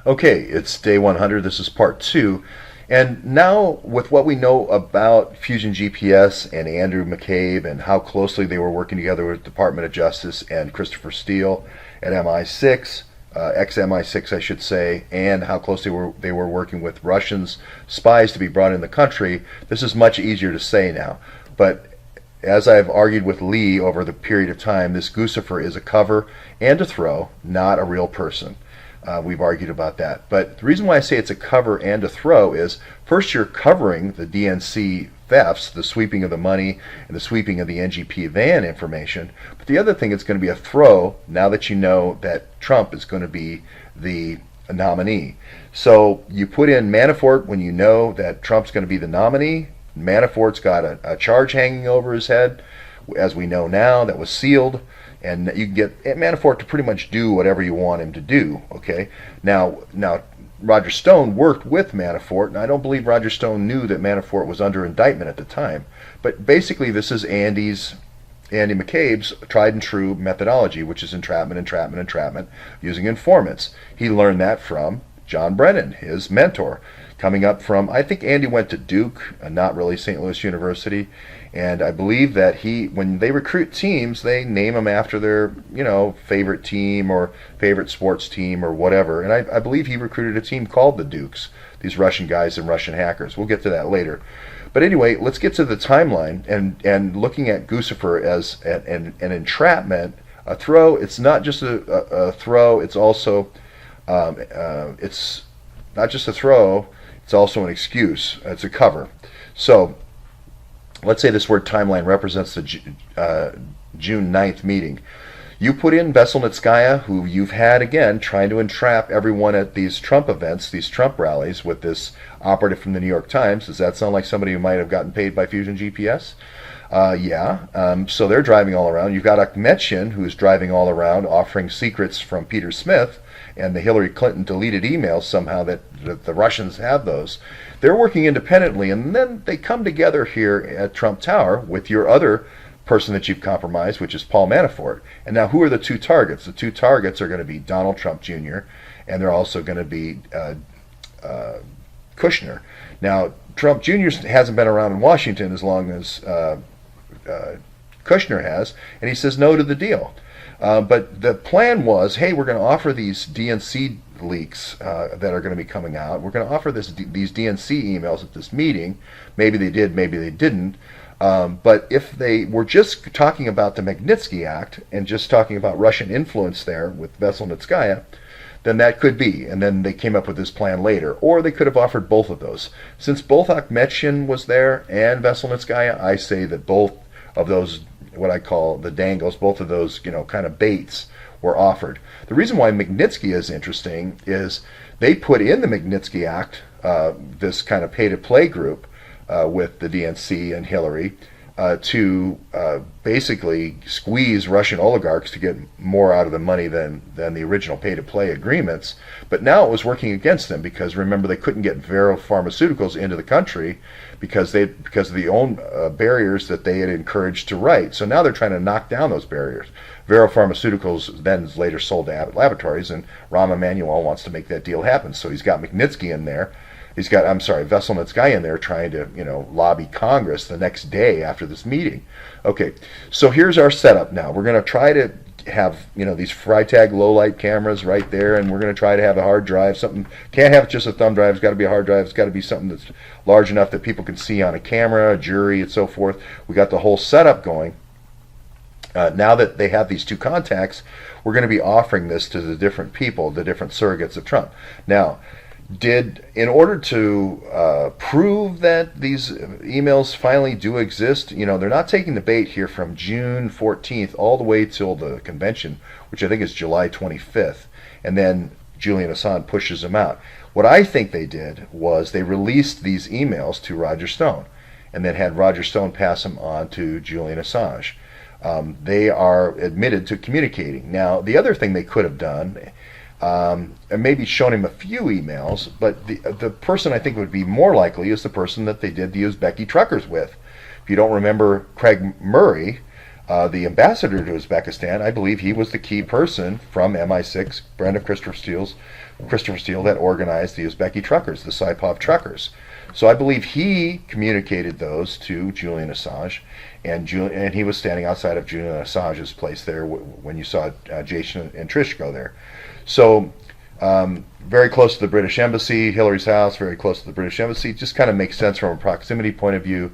Okay, it's day 100. This is part two. And now, with what we know about Fusion GPS and Andrew McCabe and how closely they were working together with Department of Justice and Christopher Steele at MI6, ex-MI6, I should say, and how closely they were working with Russians, spies to be brought in the country, this is much easier to say now. But as I've argued with Lee over the period of time, this Guccifer is a cover and a throw, not a real person. We've argued about that. But the reason why I say it's a cover and a throw is, first, you're covering the DNC thefts, the sweeping of the money and the sweeping of the NGP van information. But the other thing, it's going to be a throw now that you know that Trump is going to be the nominee. So you put in Manafort when you know that Trump's going to be the nominee. Manafort's got a charge hanging over his head, as we know now, that was sealed. And you can get Manafort to pretty much do whatever you want him to do, okay? Now, Roger Stone worked with Manafort, and I don't believe Roger Stone knew that Manafort was under indictment at the time. But basically, this is Andy McCabe's tried and true methodology, which is entrapment, using informants. He learned that from John Brennan, his mentor, coming up from, I think Andy went to Duke, not really St. Louis University, and I believe that when they recruit teams, they name them after their, favorite team or favorite sports team or whatever. And I believe he recruited a team called the Dukes, these Russian guys and Russian hackers. We'll get to that later. But anyway, let's get to the timeline and looking at Guccifer as an entrapment, a throw. It's not just a throw. It's also it's not just a throw. It's also an excuse. It's a cover. So let's say this word timeline represents the June 9th meeting. You put in Veselnitskaya, who you've had, again, trying to entrap everyone at these Trump events, these Trump rallies, with this operative from the New York Times. Does that sound like somebody who might have gotten paid by Fusion GPS? Yeah. So they're driving all around. You've got Akhmetshin, who's driving all around, offering secrets from Peter Smith and the Hillary Clinton deleted emails somehow that the Russians have those. They're working independently, and then they come together here at Trump Tower with your other person that you've compromised, which is Paul Manafort. And now, who are the two targets? The two targets are going to be Donald Trump Jr., and they're also going to be Kushner. Now, Trump Jr. hasn't been around in Washington as long as Kushner has, and he says no to the deal. But the plan was, hey, we're going to offer these DNC leaks that are going to be coming out. We're going to offer these DNC emails at this meeting. Maybe they did, maybe they didn't. But if they were just talking about the Magnitsky Act and just talking about Russian influence there with Veselnitskaya, then that could be. And then they came up with this plan later. Or they could have offered both of those. Since both Akhmetshin was there and Veselnitskaya, I say that both of those, what I call the dangles, both of those, kind of baits were offered. The reason why Magnitsky is interesting is they put in the Magnitsky Act, this kind of pay-to-play group with the DNC and Hillary, to basically squeeze Russian oligarchs to get more out of the money than the original pay-to-play agreements. But now it was working against them because, remember, they couldn't get Vero Pharmaceuticals into the country because of the own barriers that they had encouraged to write. So now they're trying to knock down those barriers. Vero Pharmaceuticals then later sold to Abbott Laboratories, and Rahm Emanuel wants to make that deal happen. So he's got Magnitsky in there. He's got, Veselnitskaya in there trying to, lobby Congress the next day after this meeting. Okay, so here's our setup now. We're going to try to have, these Freytag low-light cameras right there, and we're going to try to have a hard drive. Something, can't have just a thumb drive. It's got to be a hard drive. It's got to be something that's large enough that people can see on a camera, a jury, and so forth. We got the whole setup going. Now that they have these two contacts, we're going to be offering this to the different people, the different surrogates of Trump. Now, in order to prove that these emails finally do exist, they're not taking the bait here from June 14th all the way till the convention, which I think is July 25th, and then Julian Assange pushes them out. What I think they did was they released these emails to Roger Stone, and then had Roger Stone pass them on to Julian Assange. They are admitted to communicating. Now, the other thing they could have done, and maybe shown him a few emails, but the person I think would be more likely is the person that they did the Uzbeki truckers with. If you don't remember Craig Murray, The ambassador to Uzbekistan, I believe he was the key person from MI6, Brenda Christopher Steele, that organized the Uzbeki truckers, the Saipov truckers. So I believe he communicated those to Julian Assange, and he was standing outside of Julian Assange's place there when you saw Jason and Trish go there. So very close to the British Embassy, Hillary's house, very close to the British Embassy. Just kind of makes sense from a proximity point of view.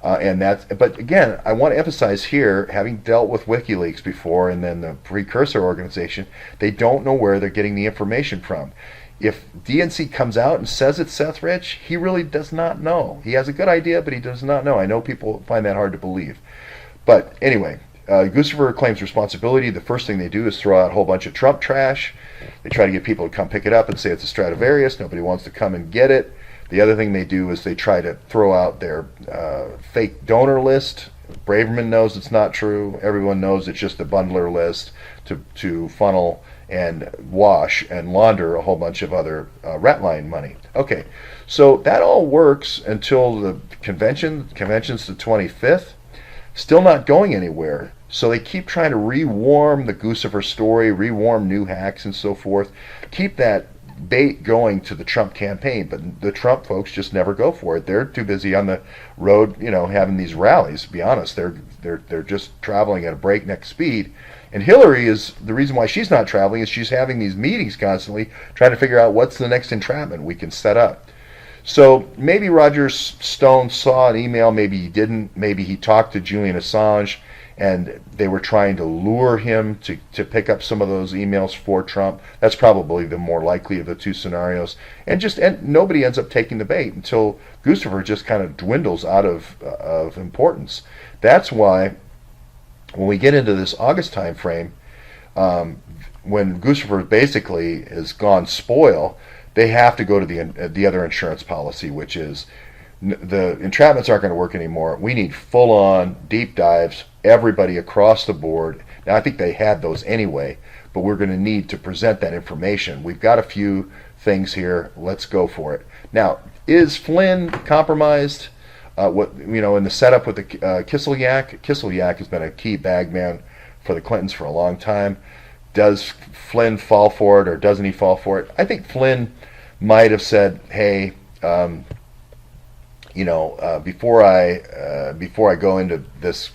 But again, I want to emphasize here, having dealt with WikiLeaks before and then the precursor organization, they don't know where they're getting the information from. If DNC comes out and says it's Seth Rich, he really does not know. He has a good idea, but he does not know. I know people find that hard to believe. But anyway, Guccifer claims responsibility. The first thing they do is throw out a whole bunch of Trump trash. They try to get people to come pick it up and say it's a Stradivarius. Nobody wants to come and get it. The other thing they do is they try to throw out their fake donor list. Braverman knows it's not true. Everyone knows it's just a bundler list to funnel and wash and launder a whole bunch of other Ratline money. Okay, so that all works until the convention's the 25th. Still not going anywhere. So they keep trying to rewarm the Guccifer story, rewarm new hacks and so forth. Keep that bait going to the Trump campaign, but the Trump folks just never go for it. They're too busy on the road, having these rallies. To be honest, they're just traveling at a breakneck speed. And Hillary is the reason why she's not traveling is she's having these meetings constantly, trying to figure out what's the next entrapment we can set up. So maybe Roger Stone saw an email, maybe he didn't. Maybe he talked to Julian Assange, and they were trying to lure him to pick up some of those emails for Trump. That's probably the more likely of the two scenarios. And nobody ends up taking the bait until Guccifer just kind of dwindles out of importance. That's why when we get into this August time frame, when Guccifer basically has gone spoil, they have to go to the other insurance policy, which is the entrapments aren't going to work anymore. We need full-on deep dives, everybody across the board. Now, I think they had those anyway, but we're going to need to present that information. We've got a few things here. Let's go for it. Now, is Flynn compromised? In the setup with the Kislyak? Kislyak has been a key bagman for the Clintons for a long time. Does Flynn fall for it, or doesn't he fall for it? I think Flynn might have said, "Hey, before I go into this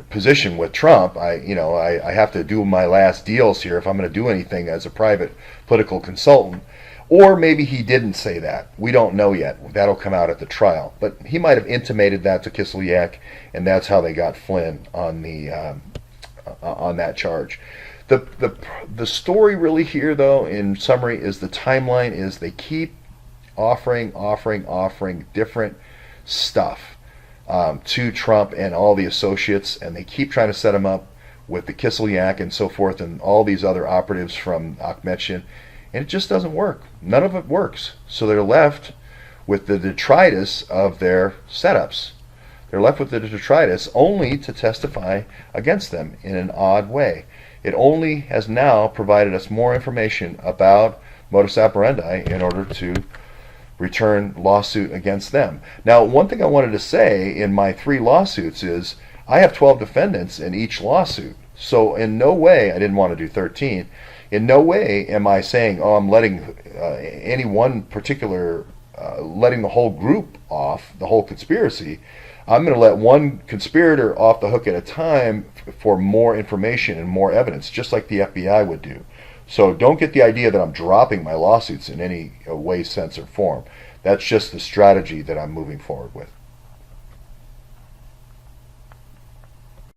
position with Trump, I have to do my last deals here if I'm going to do anything as a private political consultant." Or maybe he didn't say that. We don't know yet. That'll come out at the trial. But he might have intimated that to Kislyak, and that's how they got Flynn on that charge. The story really here, though, in summary, is the timeline is they keep offering different stuff to Trump and all the associates, and they keep trying to set him up with the Kislyak and so forth and all these other operatives from Akhmetshin, and it just doesn't work. None of it works. So they're left with the detritus of their setups. They're left with the detritus only to testify against them in an odd way. It only has now provided us more information about modus operandi in order to return lawsuit against them. Now, one thing I wanted to say in my 3 lawsuits is I have 12 defendants in each lawsuit. So in no way, I didn't want to do 13, in no way am I saying, I'm letting any one particular, letting the whole group off, the whole conspiracy. I'm going to let one conspirator off the hook at a time for more information and more evidence, just like the FBI would do. So don't get the idea that I'm dropping my lawsuits in any way, sense, or form. That's just the strategy that I'm moving forward with.